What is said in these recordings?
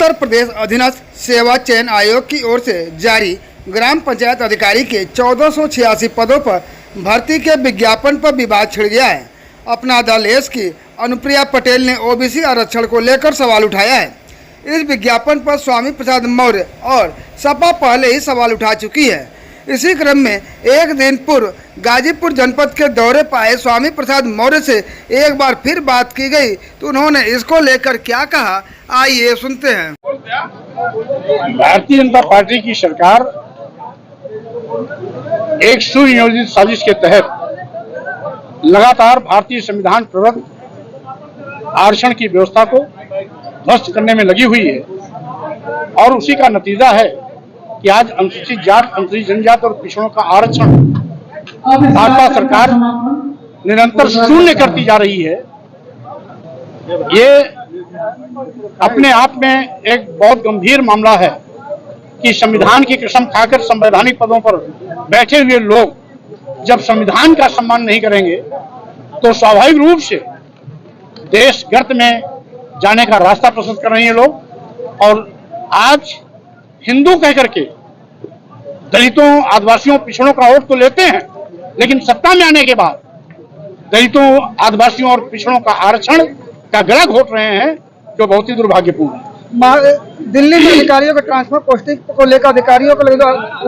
उत्तर प्रदेश अधीनस्थ सेवा चयन आयोग की ओर से जारी ग्राम पंचायत अधिकारी के 1486 पदों पर भर्ती के विज्ञापन पर विवाद छिड़ गया है। अपना दल एस की अनुप्रिया पटेल ने ओबीसी आरक्षण को लेकर सवाल उठाया है। इस विज्ञापन पर स्वामी प्रसाद मौर्य और सपा पहले ही सवाल उठा चुकी है। इसी क्रम में एक दिन पूर्व गाजीपुर जनपद के दौरे पर आए स्वामी प्रसाद मौर्य से एक बार फिर बात की गई तो उन्होंने इसको लेकर क्या कहा, आइए सुनते हैं। भारतीय जनता पार्टी की सरकार एक सुनियोजित साजिश के तहत लगातार भारतीय संविधान प्रदत्त आरक्षण की व्यवस्था को ध्वस्त करने में लगी हुई है और उसी का नतीजा है कि आज अनुसूचित जात, अनुसूचित जनजाति और पिछड़ों का आरक्षण भाजपा सरकार निरंतर शून्य करती जा रही है। ये अपने आप में एक बहुत गंभीर मामला है कि संविधान की कसम खाकर संवैधानिक पदों पर बैठे हुए लोग जब संविधान का सम्मान नहीं करेंगे तो स्वाभाविक रूप से देश गर्त में जाने का रास्ता प्रशस्त कर रहे हैं लोग। और आज हिंदू कह करके दलितों, आदिवासियों, पिछड़ों का वोट तो लेते हैं, लेकिन सत्ता में आने के बाद दलितों, आदिवासियों और पिछड़ों का आरक्षण का गला घोट रहे हैं, जो बहुत ही दुर्भाग्यपूर्ण है। दिल्ली में अधिकारियों के ट्रांसफर पोस्टिंग को लेकर अधिकारियों को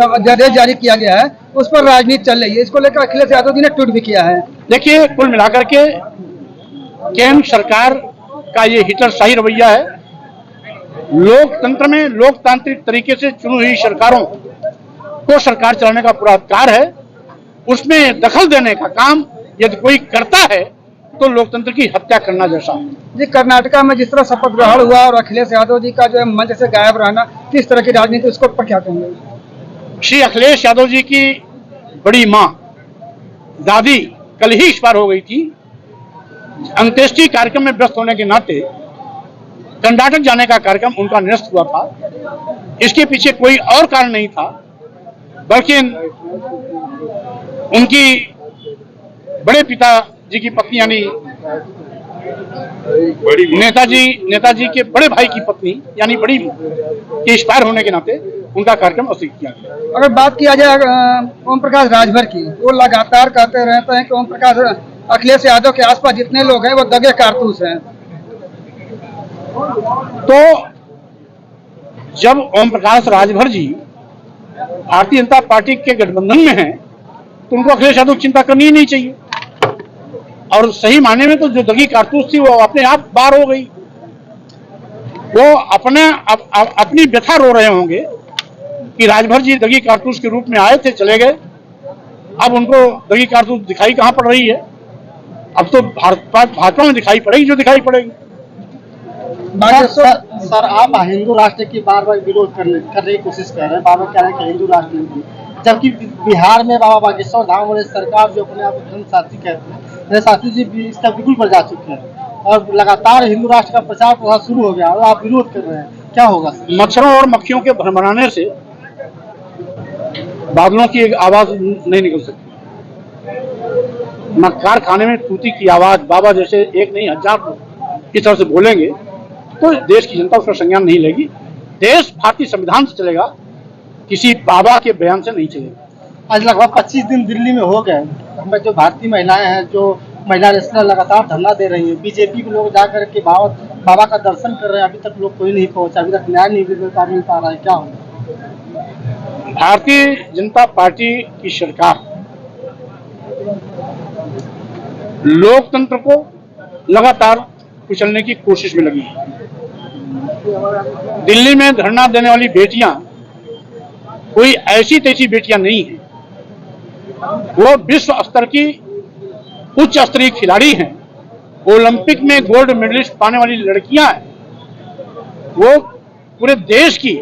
आदेश जारी किया गया है, उस पर राजनीति चल रही है। इसको लेकर अखिलेश यादव जी ने ट्वीट भी किया है। देखिए, कुल मिलाकर के केंद्र सरकार का ये हिटलरशाही रवैया है। लोकतंत्र में लोकतांत्रिक तरीके से चुनी हुई सरकारों को सरकार चलाने का पूरा अधिकार है। उसमें दखल देने का काम यदि कोई करता है तो लोकतंत्र की हत्या करना जैसा है। जी, कर्नाटका में जिस तरह शपथ ग्रहण हुआ और अखिलेश यादव जी का जो है मंच से गायब रहना, किस तरह की राजनीति, उसको पर क्या कहेंगे? श्री अखिलेश यादव जी की बड़ी मां दादी कल ही एक्सपायर हो गई थी। अंत्येष्टि कार्यक्रम में व्यस्त होने के नाते कर्नाटक जाने का कार्यक्रम उनका निरस्त हुआ था। इसके पीछे कोई और कारण नहीं था, बल्कि उनकी बड़े पिताजी की पत्नी यानी नेताजी के बड़े भाई की पत्नी यानी बड़ी के एक्सपायर होने के नाते उनका कार्यक्रम अस्वीकृत किया गया। अगर बात किया जाए ओम प्रकाश राजभर की, वो लगातार कहते रहते हैं कि ओम प्रकाश अखिलेश यादव के आसपास जितने लोग हैं वो दगे कारतूस हैं। तो जब ओम प्रकाश राजभर जी भारतीय जनता पार्टी के गठबंधन में हैं तो उनको अखिलेश यादव चिंता करनी ही नहीं चाहिए। और सही मायने में तो जो दगी कारतूस थी वो अपने आप बाहर हो गई। वो अपनी व्यथा रो रहे होंगे कि राजभर जी दगी कारतूस के रूप में आए थे, चले गए। अब उनको दगी कारतूस दिखाई कहां पड़ रही है? अब तो भाजपा में दिखाई पड़ेगी जो दिखाई पड़ेगी। सर, आप हिंदू राष्ट्र की बार बार विरोध करने की कोशिश कर रहे हैं, बार बार कह रहे हैं कि हिंदू राष्ट्र नहीं, जबकि बिहार में बाबा बागेश्वर धाम वाले सरकार जो अपने आप को धर्म शास्त्री कहते हैं, शास्त्री जी इसका बिल्कुल पर जा चुके हैं और लगातार हिंदू राष्ट्र का प्रचार प्रसार शुरू हो गया और आप विरोध कर रहे हैं, क्या होगा? मच्छरों और मक्खियों के भ्रमराने से बादलों की एक आवाज नहीं निकल सकती। मक्कार खाने में तूती की आवाज बाबा जैसे एक नहीं 1000 लोग इस तरह से बोलेंगे तो देश की जनता उसका संज्ञान नहीं लेगी। देश भारतीय संविधान से चलेगा, किसी बाबा के बयान से नहीं चलेगा। आज लगभग 25 दिन दिल्ली में हो गए, हमें जो भारतीय महिलाएं हैं, जो महिला रेस्लर लगातार धरना दे रही है। बीजेपी के लोग जाकर के बाबा का दर्शन कर रहे हैं, अभी तक लोग कोई नहीं पहुंचा, अभी तक न्याय नहीं मिल पा रहा है, क्या होगा? भारतीय जनता पार्टी की सरकार लोकतंत्र को लगातार कुचलने की कोशिश में लगी है। दिल्ली में धरना देने वाली बेटियां कोई ऐसी तैसी बेटियां नहीं है, वो विश्व स्तर की उच्च स्तरीय खिलाड़ी हैं, ओलंपिक में गोल्ड मेडलिस्ट पाने वाली लड़कियां हैं। वो पूरे देश की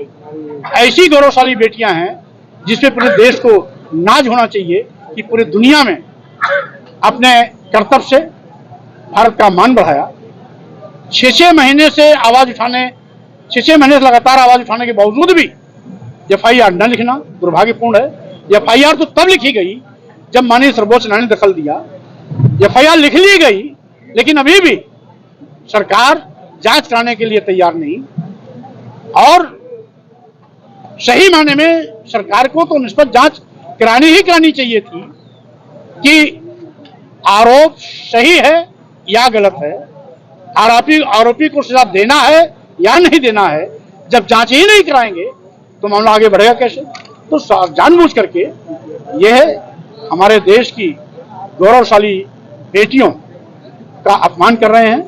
ऐसी गौरवशाली बेटियां हैं जिसपे पूरे देश को नाज होना चाहिए कि पूरी दुनिया में अपने कर्तव्य से भारत का मान बढ़ाया। 6 महीने से आवाज उठाने 6 महीने से लगातार आवाज उठाने के बावजूद भी FIR न लिखना दुर्भाग्यपूर्ण है। FIR तो तब लिखी गई जब माननीय सर्वोच्च न्यायालय ने दखल दिया। FIR लिख ली गई, लेकिन अभी भी सरकार जांच कराने के लिए तैयार नहीं। और सही मायने में सरकार को तो निष्पक्ष जांच करानी चाहिए थी कि आरोप सही है या गलत है, आरोपी को सजा देना है या नहीं देना है। जब जांच ही नहीं कराएंगे तो मामला आगे बढ़ेगा कैसे? तो जानबूझ करके यह हमारे देश की गौरवशाली बेटियों का अपमान कर रहे हैं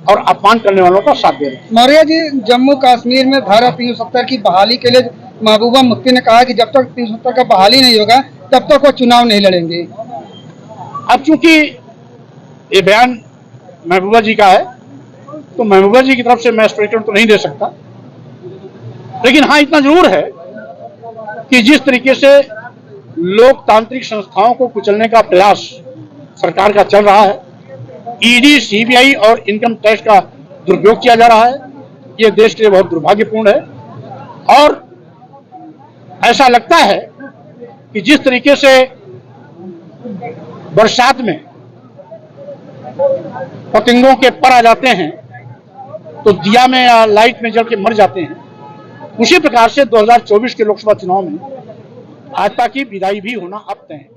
और अपमान करने वालों का साथ दे रहे हैं। मौर्य जी, जम्मू कश्मीर में धारा 370 की बहाली के लिए महबूबा मुफ्ती ने कहा कि जब तक 370 का बहाली नहीं होगा तब तक वो चुनाव नहीं लड़ेंगे। अब चूंकि ये बयान महबूबा जी का है तो महबूबा जी की तरफ से मैं स्टेटमेंट तो नहीं दे सकता, लेकिन हाँ इतना जरूर है कि जिस तरीके से लोकतांत्रिक संस्थाओं को कुचलने का प्रयास सरकार का चल रहा है, ईडी, सीबीआई और इनकम टैक्स का दुरुपयोग किया जा रहा है, ये देश के लिए बहुत दुर्भाग्यपूर्ण है। और ऐसा लगता है कि जिस तरीके से बरसात में पतंगों के पर आ जाते हैं तो दिया में या लाइट में जल के मर जाते हैं, उसी प्रकार से 2024 के लोकसभा चुनाव में भाजपा की विदाई भी होना अब तय है।